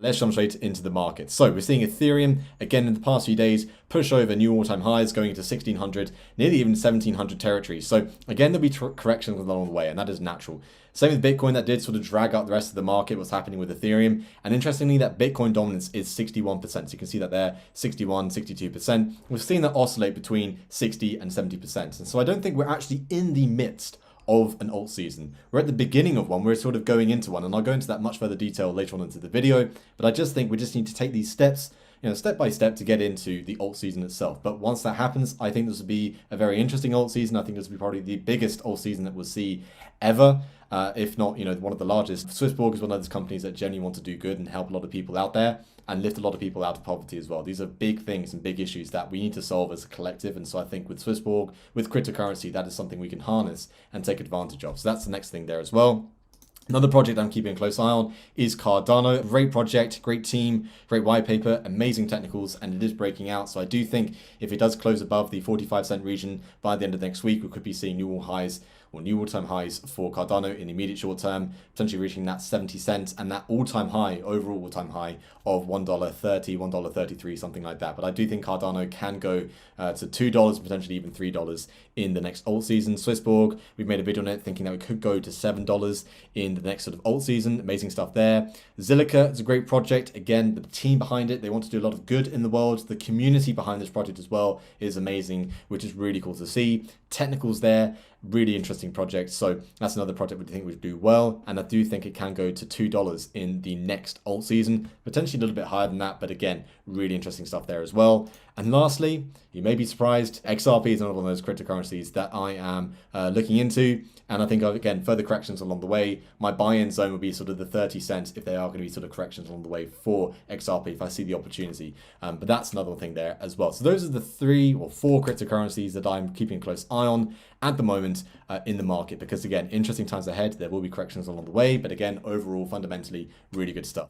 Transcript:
Let's jump straight into the market. So we're seeing Ethereum, again in the past few days, push over new all-time highs, going into 1600, nearly even 1700 territory. So again, there'll be corrections along the way, and that is natural. Same with Bitcoin, that did sort of drag out the rest of the market, what's happening with Ethereum. And interestingly, that Bitcoin dominance is 61%. So you can see that there, 61, 62%. We've seen that oscillate between 60 and 70%. And so I don't think we're actually in the midst of an alt season. We're at the beginning of one, we're sort of going into one, and I'll go into that much further detail later on into the video, but I just think we just need to take these steps, step by step to get into the alt season itself. But once that happens, I think this will be a very interesting alt season. I think this will be probably the biggest alt season that we'll see ever. If not, one of the largest. Swissborg is one of those companies that genuinely want to do good and help a lot of people out there and lift a lot of people out of poverty as well. These are big things and big issues that we need to solve as a collective. And so I think with Swissborg, with cryptocurrency, that is something we can harness and take advantage of. So that's the next thing there as well. Another project I'm keeping a close eye on is Cardano. Great project, great team, great white paper, amazing technicals, and it is breaking out. So I do think if it does close above the 45-cent region by the end of next week, we could be seeing new all-time highs for Cardano in the immediate short term, potentially reaching that 70 cents and that overall all-time high of $1.30, $1.33, something like that. But I do think Cardano can go to $2, potentially even $3 in the next alt season. Swissborg, we've made a video on it thinking that we could go to $7 in the next sort of alt season. Amazing stuff there. Zilliqa is a great project. Again, the team behind it, they want to do a lot of good in the world. The community behind this project as well is amazing, which is really cool to see. Technicals there, really interesting project. So that's another project we think would do well. And I do think it can go to $2 in the next alt season, potentially a little bit higher than that. But again, really interesting stuff there as well. And lastly, you may be surprised, XRP is another one of those cryptocurrencies that I am looking into. And I think, again, further corrections along the way. My buy-in zone would be sort of the 30 cents if there are going to be sort of corrections along the way for XRP, if I see the opportunity. But that's another thing there as well. So those are the 3 or 4 cryptocurrencies that I'm keeping a close eye on at the moment in the market. Because again, interesting times ahead. There will be corrections along the way. But again, overall, fundamentally, really good stuff.